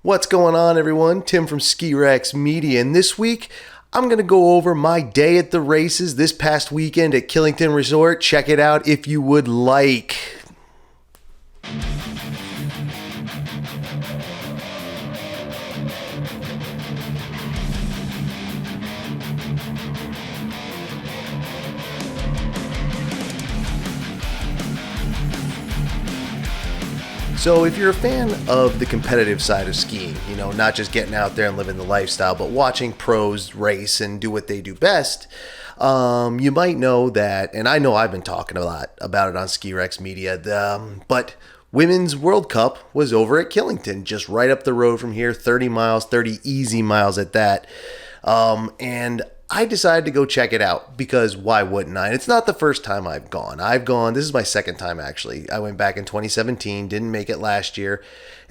What's going on, everyone? Tim from Ski Rex Media, and this week I'm going to go over my day at the races this past weekend at Killington Resort. Check it out if you would like. So if you're a fan of the competitive side of skiing, not just getting out there and living the lifestyle, but watching pros race and do what they do best, you might know that, and I know I've been talking a lot about it on Ski Rex Media, but Women's World Cup was over at Killington, just right up the road from here, 30 miles, 30 easy miles at that. And I decided to go check it out because why wouldn't I? And it's not the first time I've gone. This is my second time actually. I went back in 2017, didn't make it last year.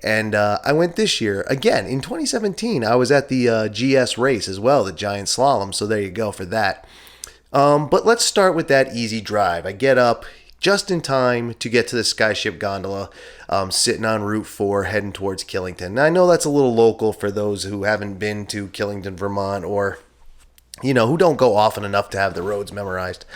And I went this year. Again, in 2017, I was at the GS race as well, the Giant Slalom. So there you go for that. But let's start with that easy drive. I get up just in time to get to the Skyship gondola, sitting on Route 4, heading towards Killington. And I know that's a little local for those who haven't been to Killington, Vermont, or who don't go often enough to have the roads memorized.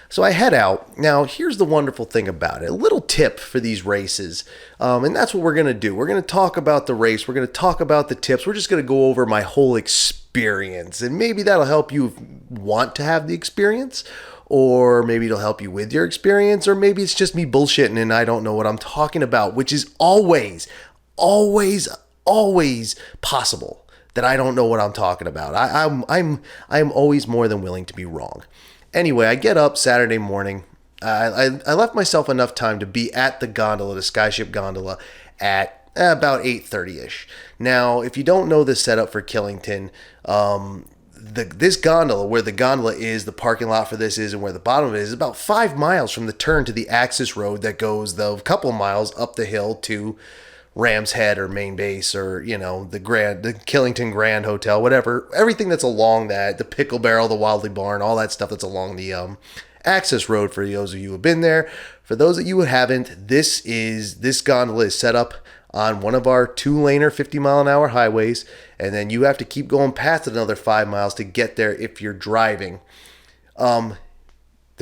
So I head out. Now, here's the wonderful thing about it. A little tip for these races, and that's what we're going to do. We're going to talk about the race. We're going to talk about the tips. We're just going to go over my whole experience, and maybe that'll help you want to have the experience, or maybe it'll help you with your experience, or maybe it's just me bullshitting and I don't know what I'm talking about, which is always possible. That I don't know what I'm talking about. I'm always more than willing to be wrong. Anyway, I get up Saturday morning. I left myself enough time to be at the gondola, the Skyship gondola, at about 8:30ish. Now, if you don't know the setup for Killington, this gondola, where the gondola is, the parking lot for this is, and where the bottom of it is about 5 miles from the turn to the access road that goes the couple miles up the hill to Ram's Head or Main Base or, the Killington Grand Hotel, whatever, everything that's along that, the Pickle Barrel, the Wildly Barn, all that stuff that's along the access road for those of you who have been there. For those of you who haven't, this gondola is set up on one of our 2-laner 50-mile-an-hour highways, and then you have to keep going past another 5 miles to get there if you're driving. The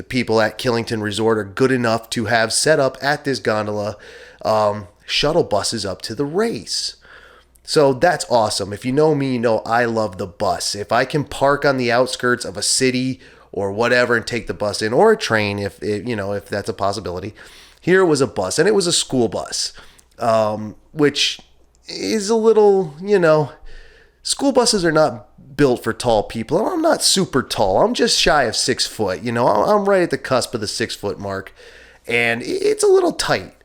people at Killington Resort are good enough to have set up at this gondola shuttle buses up to the race. So that's awesome. If you know me, you know I love the bus. If I can park on the outskirts of a city or whatever and take the bus in, or a train if that's a possibility. Here was a bus, and it was a school bus, which is a little, school buses are not built for tall people. I'm not super tall. I'm just shy of 6 foot. I'm right at the cusp of the 6 foot mark, and it's a little tight.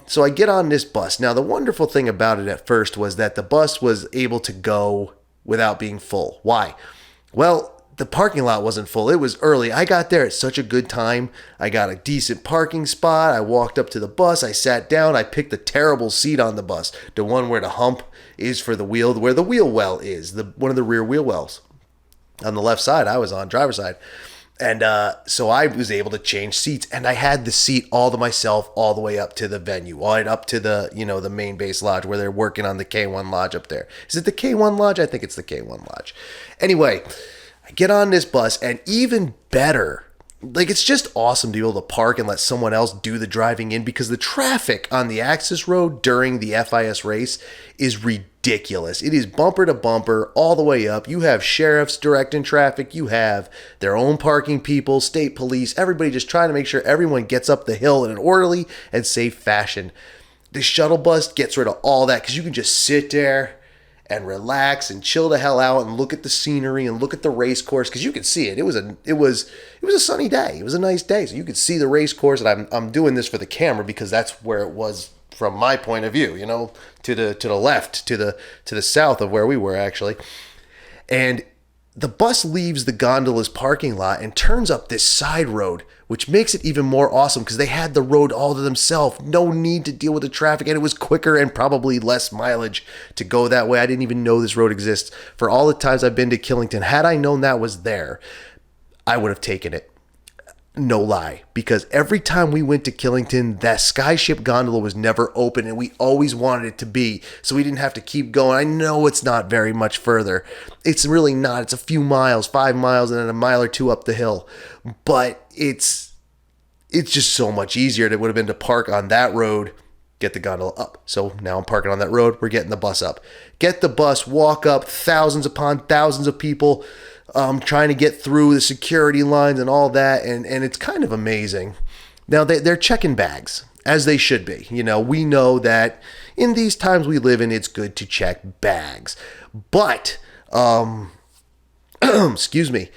So I get on this bus. Now, the wonderful thing about it at first was that the bus was able to go without being full. Why? Well, the parking lot wasn't full. It was early. I got there at such a good time. I got a decent parking spot. I walked up to the bus. I sat down. I picked the terrible seat on the bus, the one where the hump is for the wheel, where the wheel well is, one of the rear wheel wells. On the left side, I was on driver's side. And so I was able to change seats, and I had the seat all to myself all the way up to the venue, all right up to the, the Main Base Lodge where they're working on the K1 Lodge up there. Is it the K1 Lodge? I think it's the K1 Lodge. Anyway, I get on this bus, and even better, it's just awesome to be able to park and let someone else do the driving in, because the traffic on the access road during the FIS race is ridiculous. It is bumper to bumper all the way up. You have sheriffs directing traffic. You have their own parking people, state police, everybody just trying to make sure everyone gets up the hill in an orderly and safe fashion. The shuttle bus gets rid of all that because you can just sit there and relax and chill the hell out and look at the scenery and look at the race course, because you could see it. It was a sunny day. It was a nice day, so you could see the race course. And I'm doing this for the camera because that's where it was from my point of view. To the left, to the south of where we were actually, and the bus leaves the gondola's parking lot and turns up this side road, which makes it even more awesome because they had the road all to themselves. No need to deal with the traffic, and it was quicker and probably less mileage to go that way. I didn't even know this road exists. For all the times I've been to Killington, had I known that was there, I would have taken it. No lie, because every time we went to Killington, that skyship gondola was never open, and we always wanted it to be, so we didn't have to keep going. I know it's not very much further. It's really not. It's a few miles, 5 miles, and then a mile or two up the hill. But it's just so much easier. It would have been to park on that road, get the gondola up. So now I'm parking on that road. We're getting the bus up. Get the bus, walk up, thousands upon thousands of people trying to get through the security lines and all that, and it's kind of amazing. Now, they're checking bags, as they should be. You know, we know that in these times we live in, it's good to check bags. But, excuse me,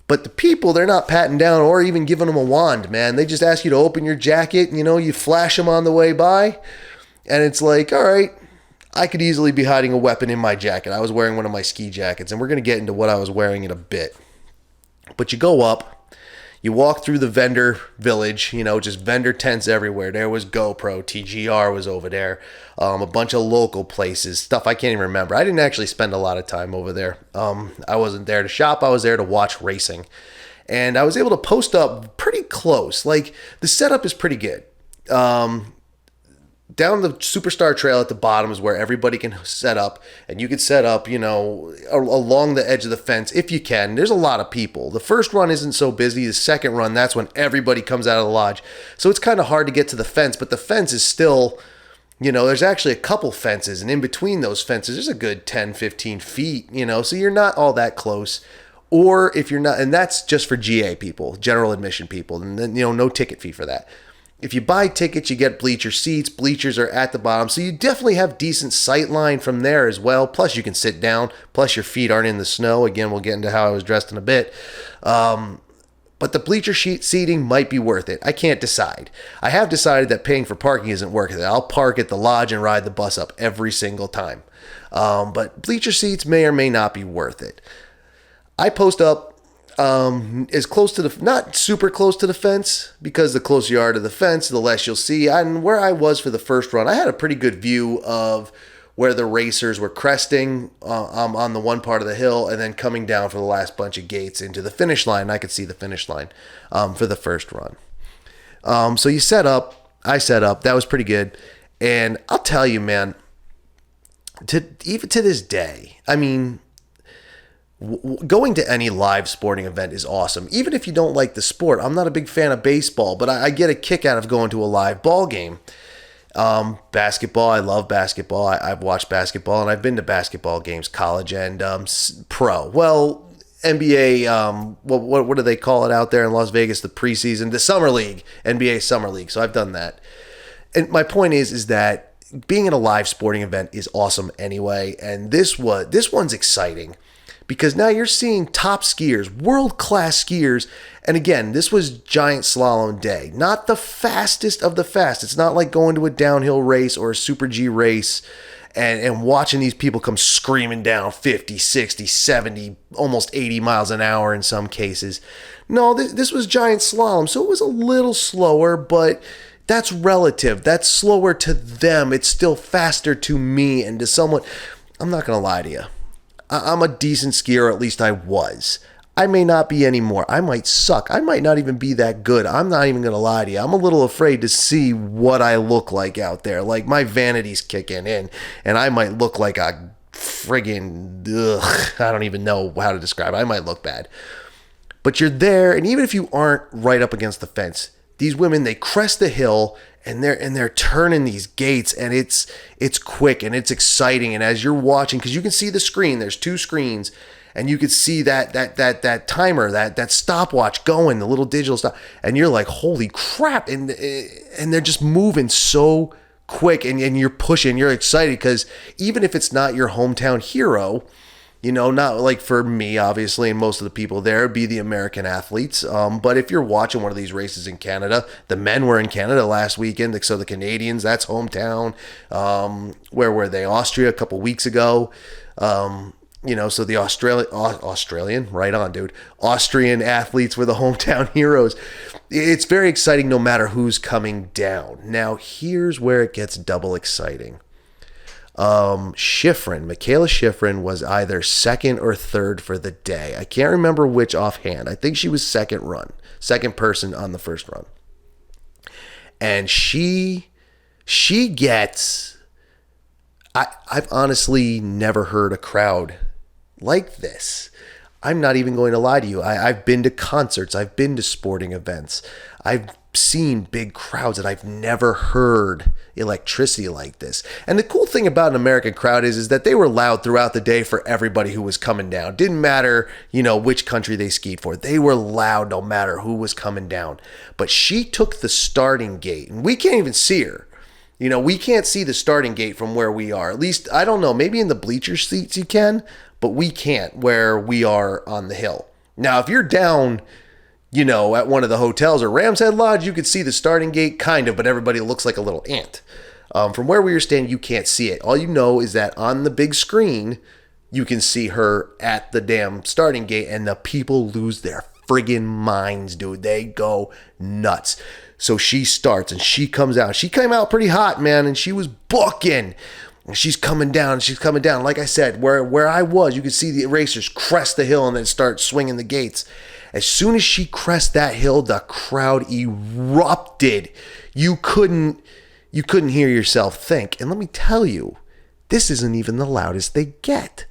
but the people, they're not patting down or even giving them a wand, man. They just ask you to open your jacket, you know, you flash them on the way by, and it's like, all right, I could easily be hiding a weapon in my jacket. I was wearing one of my ski jackets, and we're going to get into what I was wearing in a bit. But you go up, you walk through the vendor village, you know, just vendor tents everywhere. There was GoPro, TGR was over there, a bunch of local places, stuff I can't even remember. I didn't actually spend a lot of time over there. I wasn't there to shop. I was there to watch racing. And I was able to post up pretty close. Like, the setup is pretty good. Down the Superstar Trail at the bottom is where everybody can set up, and you can set up, you know, along the edge of the fence if you can. There's a lot of people. The first run isn't so busy. The second run, that's when everybody comes out of the lodge. So it's kind of hard to get to the fence, but the fence is still, you know, there's actually a couple fences, and in between those fences, there's a good 10, 15 feet, you know, so you're not all that close. Or if you're not, and that's just for GA people, general admission people, and then, you know, no ticket fee for that. If you buy tickets, you get bleacher seats. Bleachers are at the bottom, so you definitely have decent sight line from there as well. Plus, you can sit down. Plus, your feet aren't in the snow. Again, we'll get into how I was dressed in a bit. But the bleacher seating might be worth it. I can't decide. I have decided that paying for parking isn't worth it. I'll park at the lodge and ride the bus up every single time. But bleacher seats may or may not be worth it. I post up as close to the, not super close to the fence, because the closer you are to the fence, the less you'll see. And where I was for the first run, I had a pretty good view of where the racers were cresting on the one part of the hill and then coming down for the last bunch of gates into the finish line. I could see the finish line for the first run. So you set up, I set up, that was pretty good. And I'll tell you, man, even to this day, I mean, going to any live sporting event is awesome. Even if you don't like the sport, I'm not a big fan of baseball, but I get a kick out of going to a live ball game. Basketball, I love basketball. I've watched basketball, and I've been to basketball games, college and pro. Well, NBA, what do they call it out there in Las Vegas? The preseason, the summer league, NBA summer league. So I've done that. And my point is that being in a live sporting event is awesome anyway. And this one's exciting, because now you're seeing top skiers, world-class skiers. And again, this was Giant Slalom day. Not the fastest of the fast. It's not like going to a downhill race or a Super G race and watching these people come screaming down 50, 60, 70, almost 80 miles an hour in some cases. No, this was Giant Slalom, so it was a little slower, but that's relative. That's slower to them. It's still faster to me and to someone. I'm not going to lie to you. I'm a decent skier, or at least I was. I may not be anymore. I might suck. I might not even be that good. I'm not even going to lie to you. I'm a little afraid to see what I look like out there. Like, my vanity's kicking in, and I might look like a friggin', I don't even know how to describe it. I might look bad. But you're there, and even if you aren't right up against the fence, these women, they crest the hill, and they're turning these gates, and it's quick and it's exciting. And as you're watching, because you can see the screen, there's two screens, and you can see that timer, that stopwatch going, the little digital stop, and you're like, holy crap! And they're just moving so quick, and you're pushing, you're excited, because even if it's not your hometown hero, you know, not like for me, obviously, and most of the people there be the American athletes. But if you're watching one of these races in Canada, the men were in Canada last weekend, so the Canadians, that's hometown. Where were they? Austria a couple weeks ago. You know, so the Australian, right on, dude. Austrian athletes were the hometown heroes. It's very exciting no matter who's coming down. Now, here's where it gets double exciting. Michaela Schifrin was either second or third for the day. I can't remember which offhand. I think she was second person on the first run. And she gets, I've honestly never heard a crowd like this. I'm not even going to lie to you. I've been to concerts. I've been to sporting events. I've seen big crowds, and I've never heard electricity like this. And the cool thing about an American crowd is that they were loud throughout the day for everybody who was coming down. Didn't matter, which country they skied for. They were loud no matter who was coming down. But she took the starting gate, and we can't even see her. We can't see the starting gate from where we are. At least, I don't know, maybe in the bleacher seats you can, but we can't where we are on the hill. Now, if you're down, at one of the hotels or Ram's Head Lodge, you could see the starting gate, kind of, but everybody looks like a little ant. From where we were standing, you can't see it. All you know is that on the big screen, you can see her at the damn starting gate, and the people lose their friggin' minds, dude. They go nuts. So she starts, and she comes out. She came out pretty hot, man, and she was booking. And she's coming down. Like I said, where I was, you could see the racers crest the hill and then start swinging the gates. As soon as she crested that hill, the crowd erupted. You couldn't hear yourself think. And let me tell you, this isn't even the loudest they get.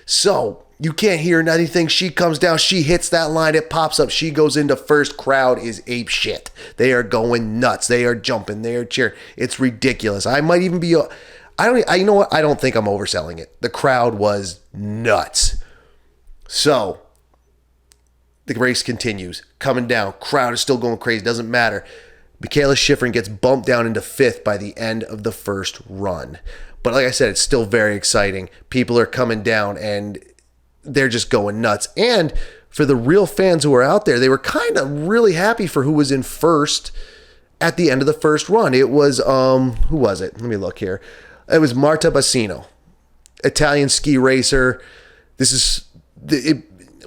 So you can't hear anything. She comes down. She hits that line. It pops up. She goes into first. Crowd is ape shit. They are going nuts. They are jumping. They are cheering. It's ridiculous. I might even be... you know what? I don't think I'm overselling it. The crowd was nuts. So the race continues, coming down. Crowd is still going crazy. Doesn't matter. Michaela Schifrin gets bumped down into fifth by the end of the first run. But like I said, it's still very exciting. People are coming down, and they're just going nuts. And for the real fans who are out there, they were kind of really happy for who was in first at the end of the first run. It was, who was it? Let me look here. It was Marta Bassino, Italian ski racer.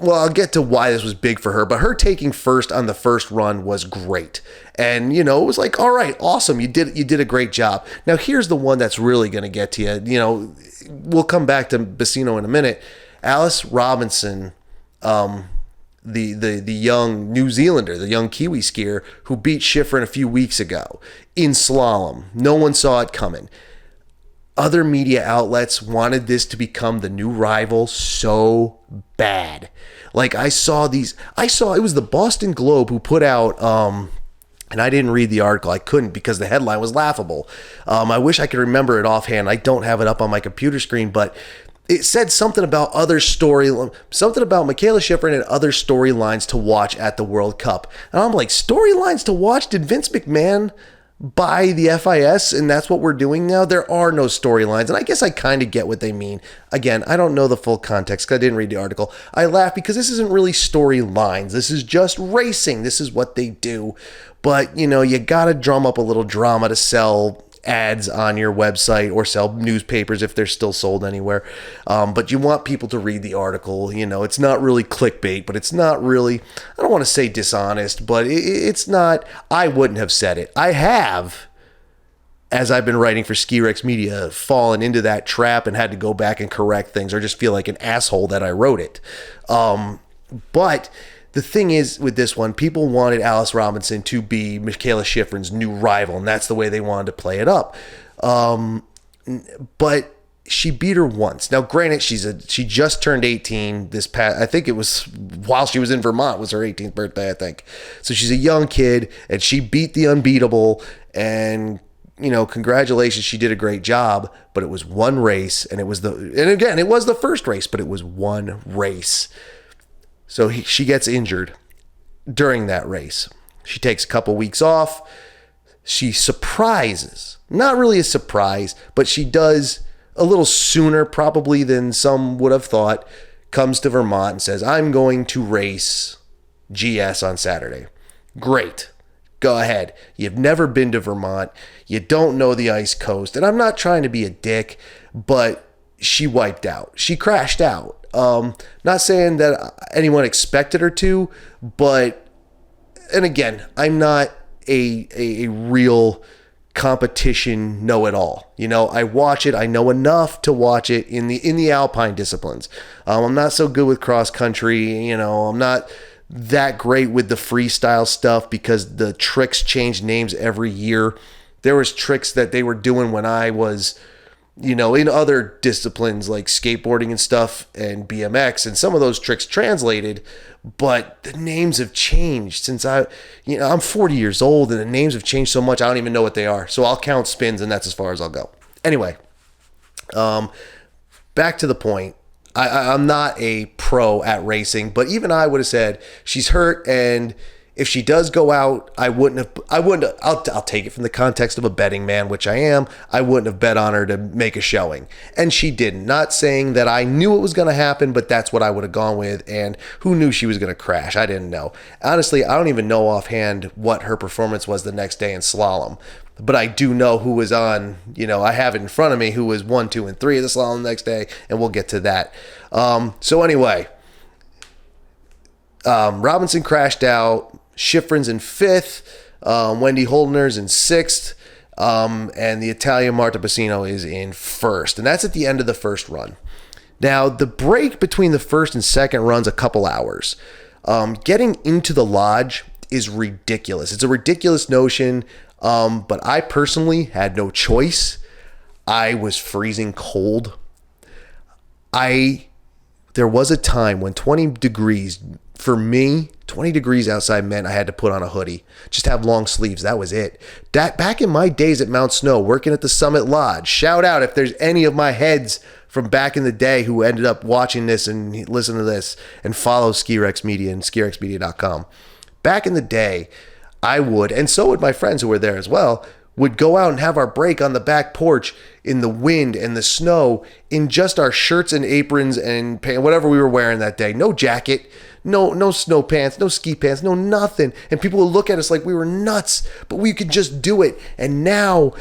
Well, I'll get to why this was big for her, but her taking first on the first run was great. And, it was like, all right, awesome. You did a great job. Now, here's the one that's really going to get to you. We'll come back to Bassino in a minute. Alice Robinson, the young New Zealander, the young Kiwi skier who beat Schifrin a few weeks ago in slalom. No one saw it coming. Other media outlets wanted this to become the new rival so bad. Like it was the Boston Globe who put out, and I didn't read the article. I couldn't because the headline was laughable. I wish I could remember it offhand. I don't have it up on my computer screen, but it said something about something about Michaela Schifrin and other storylines to watch at the World Cup. And I'm like, storylines to watch? Did Vince McMahon buy the FIS and that's what we're doing now? There are no storylines, and I guess I kind of get what they mean. Again, I don't know the full context because I didn't read the article. I laugh because this isn't really storylines. This is just racing. This is what they do. But, you got to drum up a little drama to sell ads on your website or sell newspapers if they're still sold anywhere. But you want people to read the article. It's not really clickbait, but it's not really, I don't want to say dishonest, but it's not, I wouldn't have said it. I have, as I've been writing for Ski Rex Media, fallen into that trap and had to go back and correct things or just feel like an asshole that I wrote it. But the thing is, with this one, people wanted Alice Robinson to be Michaela Schifrin's new rival, and that's the way they wanted to play it up. But she beat her once. Now, granted, she just turned 18 this past, I think it was while she was in Vermont, was her 18th birthday, I think. So she's a young kid, and she beat the unbeatable, and congratulations, she did a great job, but it was one race, and it was the first race, but it was one race. So she gets injured during that race. She takes a couple weeks off. She surprises. Not really a surprise, but she does a little sooner probably than some would have thought. Comes to Vermont and says, I'm going to race GS on Saturday. Great. Go ahead. You've never been to Vermont. You don't know the ice coast. And I'm not trying to be a dick, but she wiped out. She crashed out. Not saying that anyone expected her to, but, and again, I'm not a real competition know-it-all. I watch it. I know enough to watch it in the alpine disciplines. I'm not so good with cross country. I'm not that great with the freestyle stuff because the tricks change names every year. There was tricks that they were doing when I was, in other disciplines like skateboarding and stuff and BMX, and some of those tricks translated, but the names have changed since I'm 40 years old, and the names have changed so much I don't even know what they are. So I'll count spins, and that's as far as I'll go. Anyway, back to the point. I'm not a pro at racing, but even I would have said she's hurt, and if she does go out, I'll take it from the context of a betting man, which I am. I wouldn't have bet on her to make a showing. And she didn't. Not saying that I knew it was going to happen, but that's what I would have gone with. And who knew she was going to crash? I didn't know. Honestly, I don't even know offhand what her performance was the next day in slalom. But I do know who was on, I have it in front of me, who was 1, 2, and 3 of the slalom the next day, and we'll get to that. So anyway, Robinson crashed out. Schifrin's in 5th, Wendy Holdner's in 6th, and the Italian Marta Bassino is in 1st. And that's at the end of the first run. Now, the break between the first and second run's a couple hours. Getting into the lodge is ridiculous. It's a ridiculous notion, but I personally had no choice. I was freezing cold. There was a time when 20 degrees, for me, 20 degrees outside meant I had to put on a hoodie. Just have long sleeves. That was it. Back in my days at Mount Snow, working at the Summit Lodge, shout out if there's any of my heads from back in the day who ended up watching this and listen to this and follow SkiRex Media and skirexmedia.com. Back in the day, I would, and so would my friends who were there as well, would go out and have our break on the back porch in the wind and the snow in just our shirts and aprons and whatever we were wearing that day. No jacket, no snow pants, no ski pants, no nothing. And people would look at us like we were nuts, but we could just do it. And now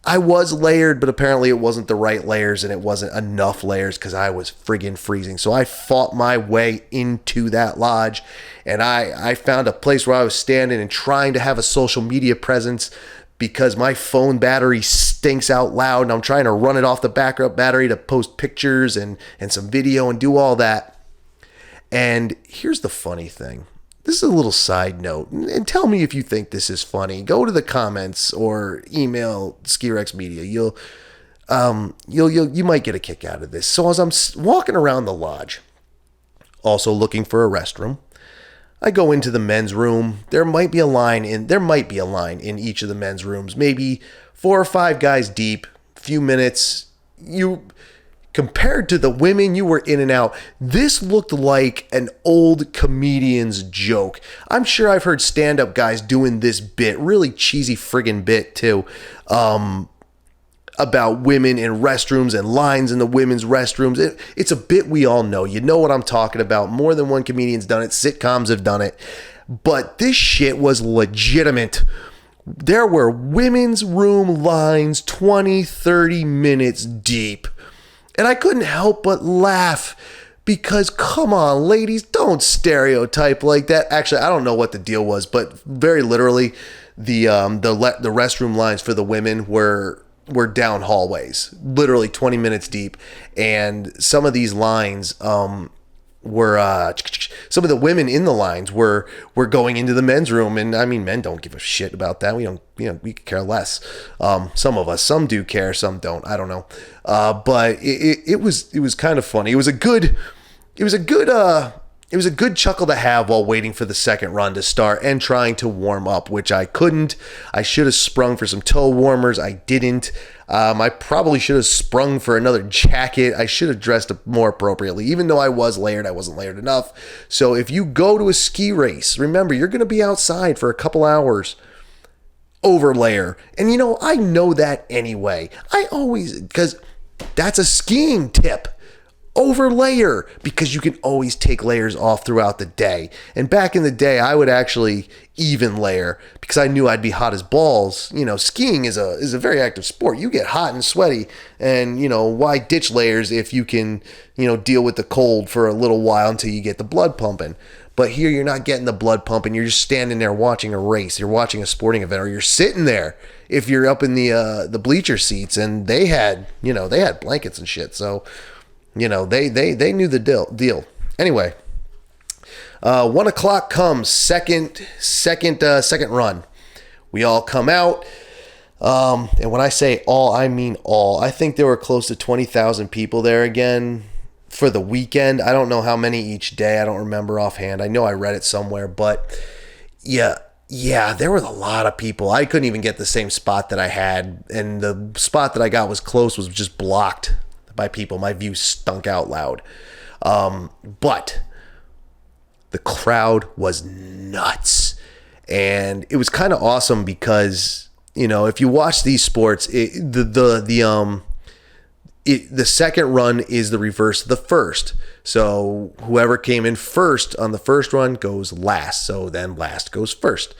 I was layered, but apparently it wasn't the right layers and it wasn't enough layers because I was friggin' freezing. So I fought my way into that lodge, and I found a place where I was standing and trying to have a social media presence because my phone battery stinks out loud, and I'm trying to run it off the backup battery to post pictures and some video and do all that. And here's the funny thing. This is a little side note, and tell me if you think this is funny. Go to the comments or email SkiRex Media. You might get a kick out of this. So as I'm walking around the lodge, also looking for a restroom, I go into the men's room. There might be a line in each of the men's rooms, maybe 4 or 5 guys deep, few minutes. Compared to the women, you were in and out. This looked like an old comedian's joke. I'm sure I've heard stand-up guys doing this bit, really cheesy friggin' bit too, about women in restrooms and lines in the women's restrooms. It's a bit we all know. You know what I'm talking about. More than one comedian's done it. Sitcoms have done it. But this shit was legitimate. There were women's room lines 20, 30 minutes deep. And I couldn't help but laugh because, come on, ladies, don't stereotype like that. Actually, I don't know what the deal was, but very literally, the restroom lines for the women were down hallways, literally 20 minutes deep. And some of these lines were some of the women in the lines were going into the men's room, and I mean, men don't give a shit about that. We could care less. Some of us, some do care, some don't. I don't know. But it was kind of funny. It was a good chuckle to have while waiting for the second run to start and trying to warm up, which I couldn't. I should have sprung for some toe warmers. I didn't. I probably should have sprung for another jacket. I should have dressed more appropriately. Even though I was layered, I wasn't layered enough. So if you go to a ski race, remember, you're going to be outside for a couple hours. Over layer. And I know that anyway. Because that's a skiing tip. Over layer, because you can always take layers off throughout the day. And back in the day, I would actually even layer because I knew I'd be hot as balls. Skiing is a very active sport. You get hot and sweaty, and why ditch layers if you can deal with the cold for a little while until you get the blood pumping. But here you're not getting the blood pumping. You're just standing there watching a race. You're watching a sporting event, or you're sitting there if you're up in the bleacher seats, and they had blankets and shit. So, they knew the deal. Anyway, 1 o'clock comes, second run. We all come out. And when I say all, I mean all. I think there were close to 20,000 people there again for the weekend. I don't know how many each day. I don't remember offhand. I know I read it somewhere, but yeah, there was a lot of people. I couldn't even get the same spot that I had, and the spot that I got was just blocked by people. My view stunk out loud. But the crowd was nuts, and it was kind of awesome because, if you watch these sports, the second run is the reverse of the first. So whoever came in first on the first run goes last. So then last goes first.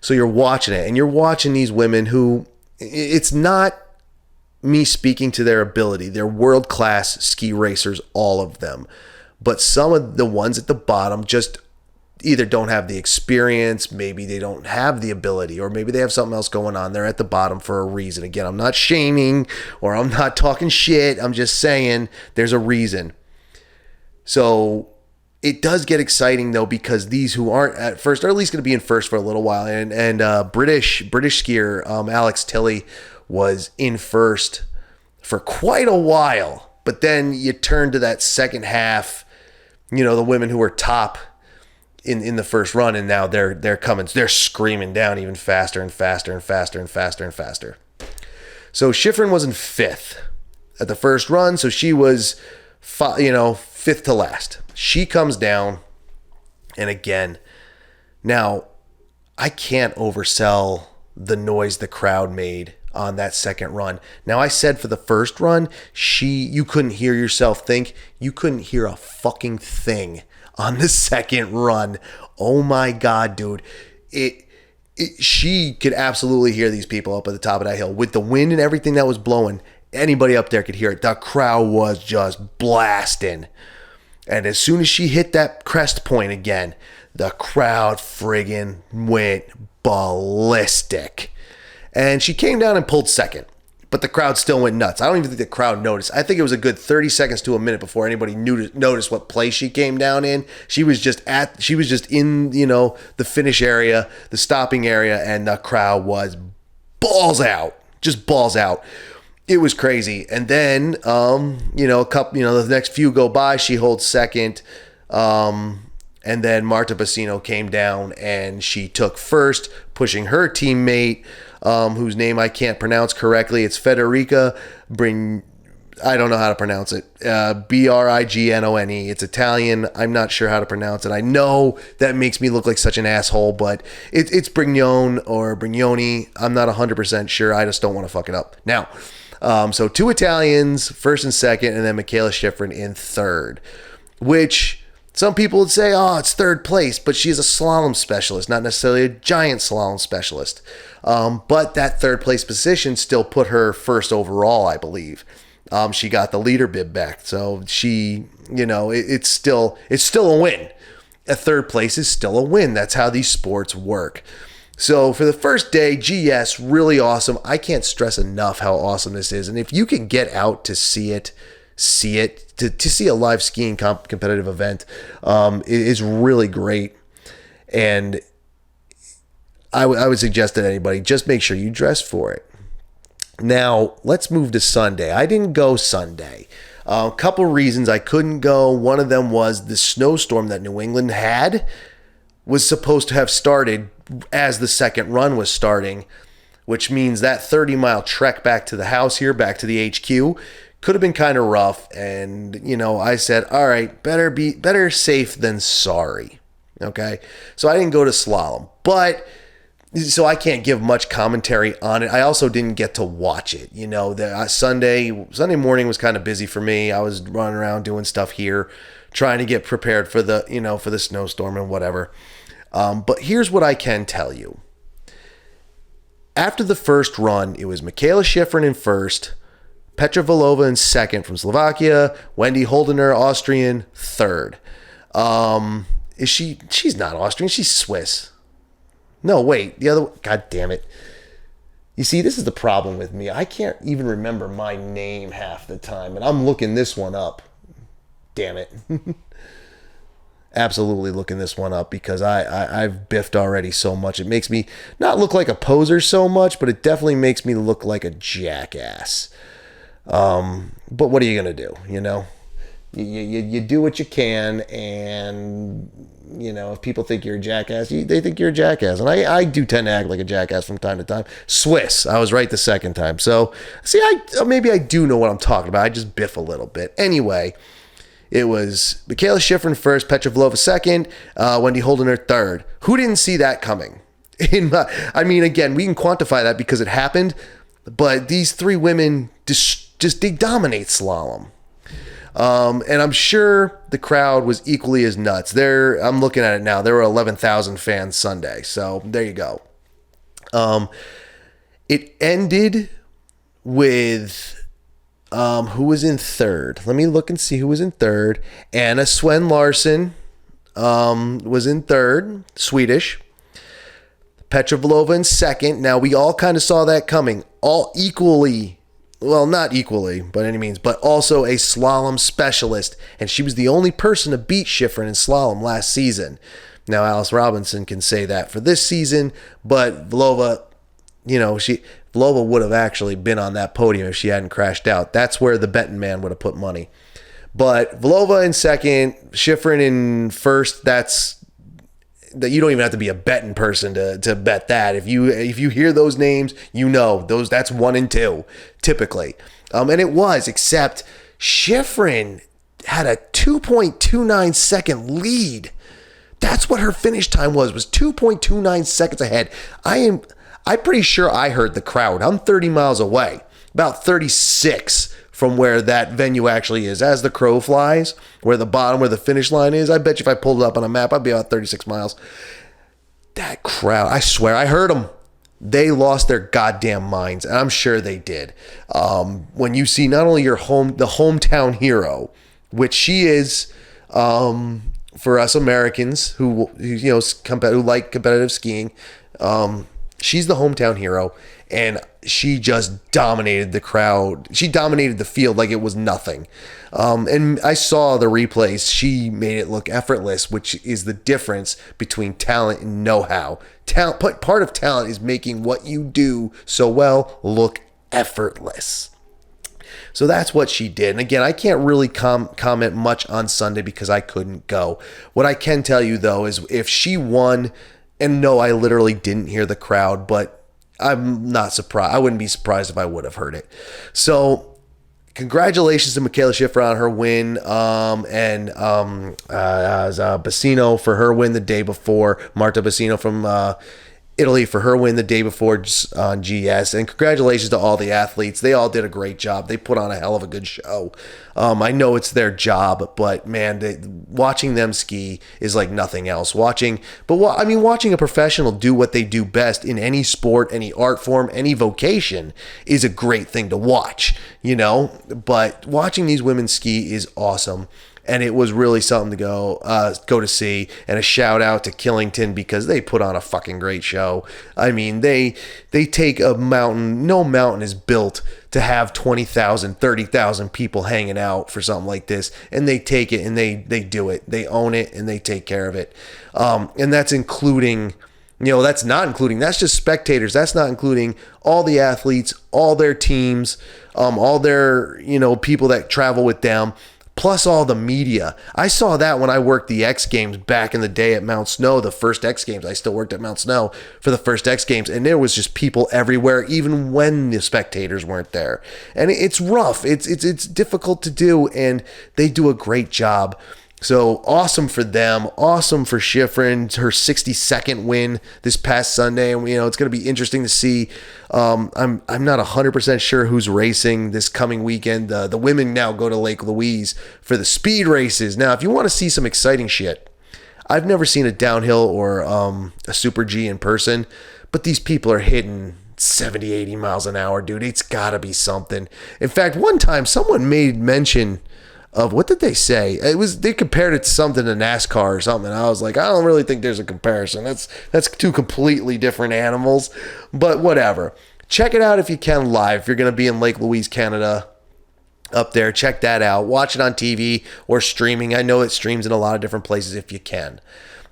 So you're watching it, and you're watching these women who, it's not me speaking to their ability. They're world-class ski racers, all of them. But some of the ones at the bottom just either don't have the experience, maybe they don't have the ability, or maybe they have something else going on. They're at the bottom for a reason. Again, I'm not shaming or I'm not talking shit. I'm just saying there's a reason. So it does get exciting though, because these who aren't at first are at least going to be in first for a little while. And British skier Alex Tilley was in first for quite a while. But then you turn to that second half, the women who were top in the first run, and now they're screaming down even faster and faster and faster and faster and faster. So Schifrin was in fifth at the first run, so she was fifth to last. She comes down, and again, now I can't oversell the noise the crowd made on that second run. Now, I said for the first run, you couldn't hear yourself think. You couldn't hear a fucking thing on the second run. Oh my God, dude. She could absolutely hear these people up at the top of that hill. With the wind and everything that was blowing, anybody up there could hear it. The crowd was just blasting. And as soon as she hit that crest point again, the crowd friggin' went ballistic. And she came down and pulled second, but the crowd still went nuts. I don't even think the crowd noticed. I think it was a good 30 seconds to a minute before anybody noticed what place she came down in. She was just in, the finish area, the stopping area, and the crowd was balls out, just balls out. It was crazy. And then, the next few go by, she holds second. And then Marta Bassino came down and she took first, pushing her teammate, whose name I can't pronounce correctly. It's Federica I don't know how to pronounce it. Brignone. It's Italian. I'm not sure how to pronounce it. I know that makes me look like such an asshole, but it's Brignone or Brignoni. I'm not 100% sure. I just don't want to fuck it up. Now, so two Italians, first and second, and then Michaela Schifrin in third, which some people would say, oh, it's third place, but she's a slalom specialist, not necessarily a giant slalom specialist. But that third place position still put her first overall, I believe. She got the leader bib back. So she, it's still a win. A third place is still a win. That's how these sports work. So for the first day, GS, really awesome. I can't stress enough how awesome this is. And if you can get out to see it, to see a live skiing competitive event is really great. And I would suggest that anybody just make sure you dress for it. Now let's move to Sunday. I didn't go Sunday. A couple reasons I couldn't go. One of them was the snowstorm that New England had was supposed to have started as the second run was starting, which means that 30-mile trek back to the house here, back to the HQ, could have been kind of rough. And, I said, all right, better safe than sorry. Okay. So I didn't go to slalom, so I can't give much commentary on it. I also didn't get to watch it. Sunday morning was kind of busy for me. I was running around doing stuff here, trying to get prepared for the snowstorm and whatever. But here's what I can tell you. After the first run, it was Michaela Schifrin in first, Petra Vlhova in second from Slovakia, Wendy Holdener, Austrian, third. Is she? She's not Austrian. She's Swiss. No, wait. The other. God damn it. You see, this is the problem with me. I can't even remember my name half the time, and I'm looking this one up. Damn it. Absolutely looking this one up because I've biffed already so much. It makes me not look like a poser so much, but it definitely makes me look like a jackass. But what are you going to do, you know? You do what you can, and, you know, if people think you're a jackass, they think you're a jackass. And I do tend to act like a jackass from time to time. Swiss. I was right the second time. So, see, maybe I do know what I'm talking about. I just biff a little bit. Anyway, it was Michaela Shiffrin first, Petra Vlhova second, Wendy Holdener third. Who didn't see that coming? I mean, again, we can quantify that because it happened, but these three women just they dominate slalom. And I'm sure the crowd was equally as nuts. I'm looking at it now. There were 11,000 fans Sunday. So there you go. It ended with who was in third. Let me look and see who was in third. Anna Sven Larsson was in third, Swedish. Petra Vlhova in second. Now, we all kind of saw that coming. All equally, well, not equally by any means, but also a slalom specialist. And she was the only person to beat Shiffrin in slalom last season. Now, Alice Robinson can say that for this season, but Vlhova, you know, Vlhova would have actually been on that podium if she hadn't crashed out. That's where the betting man would have put money. But Vlhova in second, Shiffrin in first, that you don't even have to be a betting person to bet that. If you hear those names, you know that's 1 and 2 typically. And it was, except Shiffrin had a 2.29 second lead. That's what her finish time was 2.29 seconds ahead. I'm pretty sure I heard the crowd. I'm 30 miles away, about 36 from where that venue actually is. As the crow flies, where the finish line is, I bet you if I pulled it up on a map, I'd be about 36 miles. That crowd, I swear, I heard them. They lost their goddamn minds, and I'm sure they did. When you see not only the hometown hero, which she is, for us Americans who like competitive skiing, she's the hometown hero, and she just dominated the crowd. She dominated the field like it was nothing. And I saw the replays. She made it look effortless, which is the difference between talent and know-how. Part of talent is making what you do so well look effortless. So that's what she did. And again, I can't really comment much on Sunday because I couldn't go. What I can tell you, though, is if she won, and no, I literally didn't hear the crowd, but I'm not surprised. I wouldn't be surprised if I would have heard it. So congratulations to Michaela Shiffrin on her win, and Bassino for her win the day before. Marta Bassino from Italy for her win the day before on GS. And congratulations to all the athletes. They all did a great job. They put on a hell of a good show. I know it's their job, but man, watching them ski is like nothing else. Watching a professional do what they do best in any sport, any art form, any vocation is a great thing to watch, you know? But watching these women ski is awesome. And it was really something to go to see. And a shout out to Killington because they put on a fucking great show. I mean, they take a mountain. No mountain is built to have 20,000, 30,000 people hanging out for something like this. And they take it and they do it. They own it and they take care of it. And that's including, that's just spectators. That's not including all the athletes, all their teams, all their, people that travel with them. Plus all the media. I saw that when I worked the X Games back in the day at Mount Snow, the first X Games. I still worked at Mount Snow for the first X Games, and there was just people everywhere, even when the spectators weren't there. And it's rough. It's difficult to do, and they do a great job. So awesome for them. Awesome for Shiffrin, her 62nd win this past Sunday. And, it's going to be interesting to see. I'm not 100% sure who's racing this coming weekend. The women now go to Lake Louise for the speed races. Now, if you want to see some exciting shit, I've never seen a downhill or a Super G in person, but these people are hitting 70, 80 miles an hour, dude. It's got to be something. In fact, one time someone made mention what did they say? They compared it to something to NASCAR or something. I was like, I don't really think there's a comparison. That's two completely different animals, but whatever. Check it out if you can live. If you're going to be in Lake Louise, Canada, up there, check that out. Watch it on TV or streaming. I know it streams in a lot of different places if you can.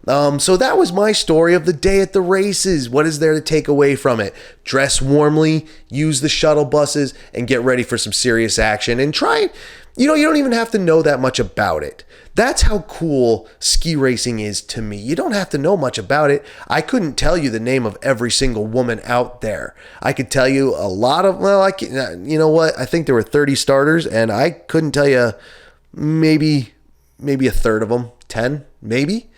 So that was my story of the day at the races. What is there to take away from it? Dress warmly, use the shuttle buses, and get ready for some serious action. And try, you don't even have to know that much about it. That's how cool ski racing is to me. You don't have to know much about it. I couldn't tell you the name of every single woman out there. I could tell you a lot of, you know what? I think there were 30 starters, and I couldn't tell you maybe a third of them, 10, maybe.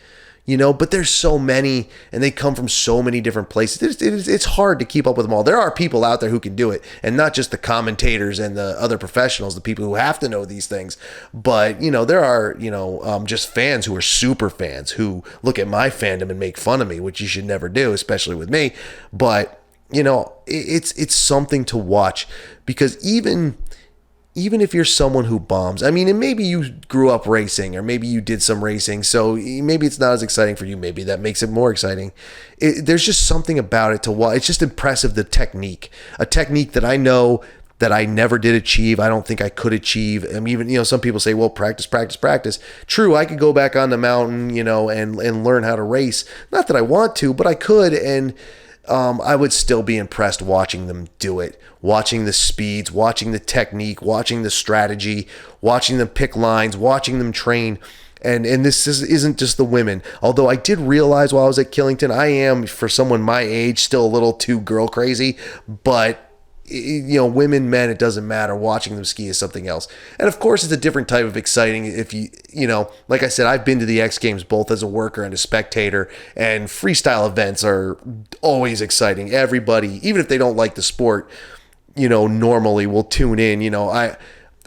But there's so many, and they come from so many different places. It's hard to keep up with them all. There are people out there who can do it, and not just the commentators and the other professionals, the people who have to know these things. But, there are, just fans who are super fans who look at my fandom and make fun of me, which you should never do, especially with me. But, it's something to watch, because even if you're someone who bombs, and maybe you grew up racing, or maybe you did some racing, so maybe it's not as exciting for you. Maybe that makes it more exciting. There's just something about it to watch. It's just impressive, the technique. A technique that I know that I never did achieve. I don't think I could achieve. Even, some people say, well, practice. True, I could go back on the mountain, and learn how to race. Not that I want to, but I could, and I would still be impressed watching them do it, watching the speeds, watching the technique, watching the strategy, watching them pick lines, watching them train. And this isn't just the women. Although I did realize while I was at Killington, I am, for someone my age, still a little too girl crazy. But women, men, it doesn't matter. Watching them ski is something else. And of course, it's a different type of exciting. If like I said, I've been to the X Games both as a worker and a spectator, and freestyle events are always exciting. Everybody, even if they don't like the sport, normally will tune in.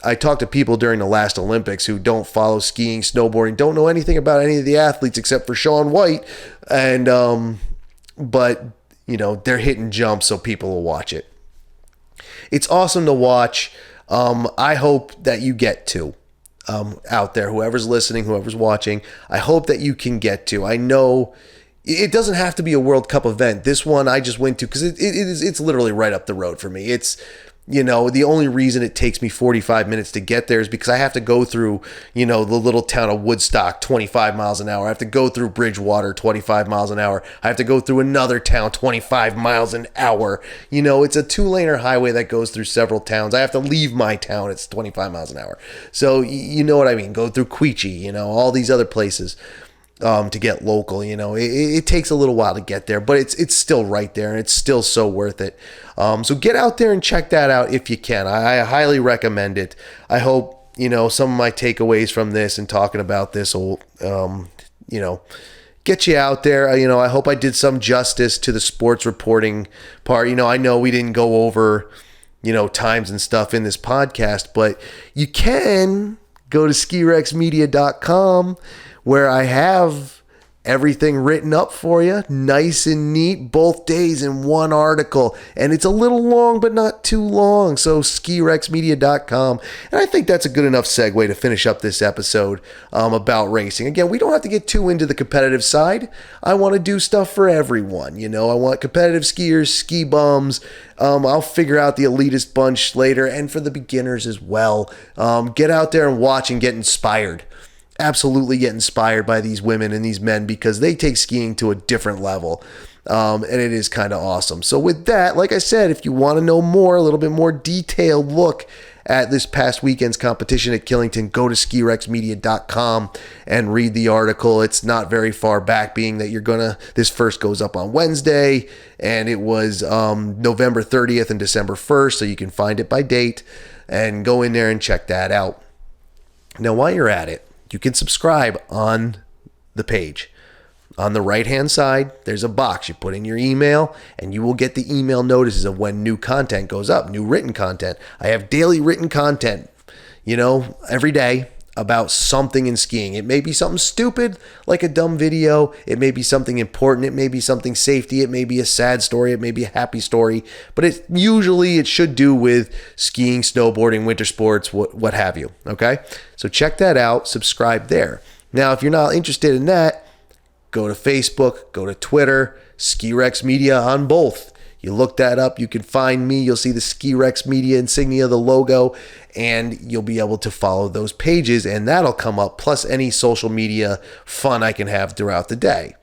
I talked to people during the last Olympics who don't follow skiing, snowboarding, don't know anything about any of the athletes except for Shaun White. And, but they're hitting jumps, so people will watch it. It's awesome to watch. I hope that you get to, out there, whoever's listening, whoever's watching, I hope that you can get to. I know it doesn't have to be a World Cup event. This one I just went to because it's literally right up the road for me. It's, the only reason it takes me 45 minutes to get there is because I have to go through, the little town of Woodstock, 25 miles an hour. I have to go through Bridgewater, 25 miles an hour. I have to go through another town, 25 miles an hour. It's a 2-laner highway that goes through several towns. I have to leave my town. It's 25 miles an hour. So you know what I mean? Go through Quechee, all these other places. To get local, it takes a little while to get there, but it's still right there, and it's still so worth it. So get out there and check that out if you can. I highly recommend it. I hope, some of my takeaways from this and talking about this will, get you out there. I hope I did some justice to the sports reporting part. I know we didn't go over, times and stuff in this podcast, but you can go to skirexmedia.com, where I have everything written up for you, nice and neat, both days in one article. And it's a little long, but not too long. So skirexmedia.com. And I think that's a good enough segue to finish up this episode about racing. Again, we don't have to get too into the competitive side. I want to do stuff for everyone. I want competitive skiers, ski bums. I'll figure out the elitist bunch later, and for the beginners as well. Get out there and watch and get inspired. Absolutely get inspired by these women and these men, because they take skiing to a different level. And it is kind of awesome. So with that, like I said, if you want to know more, a little bit more detailed look at this past weekend's competition at Killington, go to skirexmedia.com and read the article. It's not very far back, being that this first goes up on Wednesday, and it was November 30th and December 1st, so you can find it by date and go in there and check that out. Now, while you're at it, you can subscribe on the page. On the right-hand side, there's a box. You put in your email, and you will get the email notices of when new content goes up, new written content. I have daily written content, every day. about something in skiing. It may be something stupid, like a dumb video. It may be something important. It may be something safety. It may be a sad story. It may be a happy story. But it should do with skiing, snowboarding, winter sports, what have you. Okay? So check that out. Subscribe there. Now, if you're not interested in that, go to Facebook, go to Twitter, Ski Rex Media on both. You look that up, you can find me. You'll see the Ski Rex Media insignia, the logo, and you'll be able to follow those pages, and that'll come up, plus any social media fun I can have throughout the day.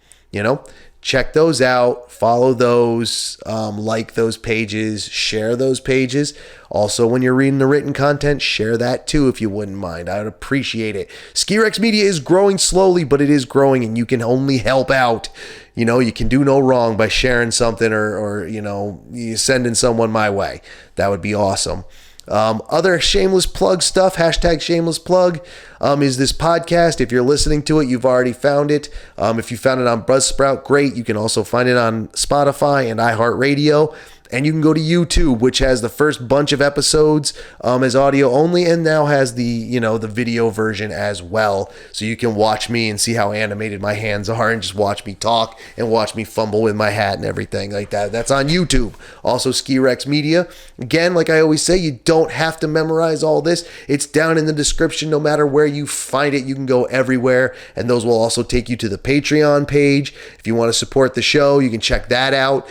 Check those out, follow those, like those pages, share those pages. Also, when you're reading the written content, share that too if you wouldn't mind. I would appreciate it. Ski Rex Media is growing slowly, but it is growing, and you can only help out. You can do no wrong by sharing something or you sending someone my way. That would be awesome. Other shameless plug stuff, hashtag shameless plug, is this podcast. If you're listening to it, you've already found it. If you found it on Buzzsprout, great. You can also find it on Spotify and iHeartRadio. And you can go to YouTube, which has the first bunch of episodes as audio only, and now has the the video version as well. So you can watch me and see how animated my hands are, and just watch me talk and watch me fumble with my hat and everything like that. That's on YouTube. Also, Ski Rex Media. Again, like I always say, you don't have to memorize all this. It's down in the description. No matter where you find it, you can go everywhere, and those will also take you to the Patreon page. If you want to support the show, you can check that out.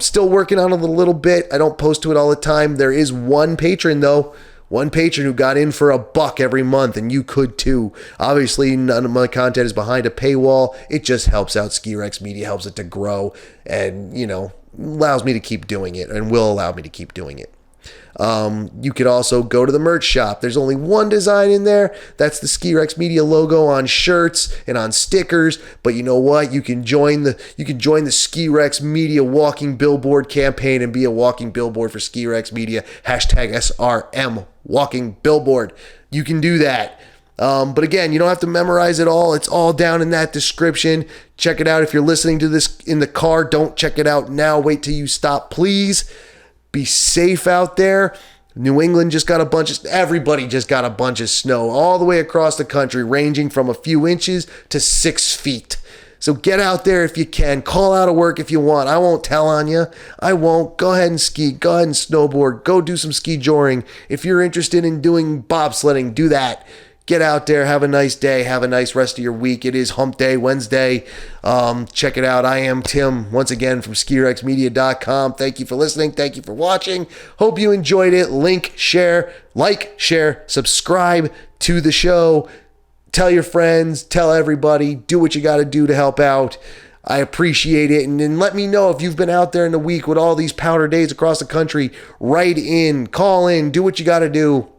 Still working on it a little bit. I don't post to it all the time. There is one patron though, who got in for $1 every month, and you could too. Obviously, none of my content is behind a paywall. It just helps out Ski Rex Media, helps it to grow, and allows me to keep doing it, and will allow me to keep doing it. You could also go to the merch shop. There's only one design in there. That's the Ski Rex Media logo on shirts and on stickers. But you know what? You can join the Ski Rex Media walking billboard campaign and be a walking billboard for Ski Rex Media. Hashtag SRM walking billboard. You can do that. But again, you don't have to memorize it all. It's all down in that description. Check it out. If you're listening to this in the car, don't check it out now. Wait till you stop, please. Be safe out there. New England everybody just got a bunch of snow all the way across the country, ranging from a few inches to 6 feet. So get out there if you can. Call out of work if you want. I won't tell on you. I won't. Go ahead and ski. Go ahead and snowboard. Go do some ski joring. If you're interested in doing bobsledding, do that. Get out there. Have a nice day. Have a nice rest of your week. It is Hump Day, Wednesday. Check it out. I am Tim, once again, from skirexmedia.com. Thank you for listening. Thank you for watching. Hope you enjoyed it. Share, subscribe to the show. Tell your friends. Tell everybody. Do what you got to do to help out. I appreciate it. And then let me know if you've been out there in the week with all these powder days across the country. Write in. Call in. Do what you got to do.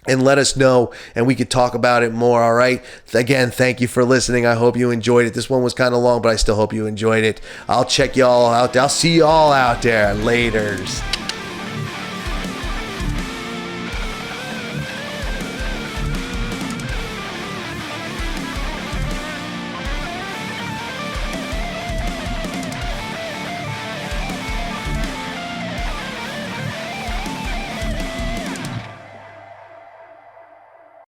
And let us know, and we could talk about it more, all right? Again, thank you for listening. I hope you enjoyed it. This one was kind of long, but I still hope you enjoyed it. I'll check y'all out. I'll see y'all out there. Laters.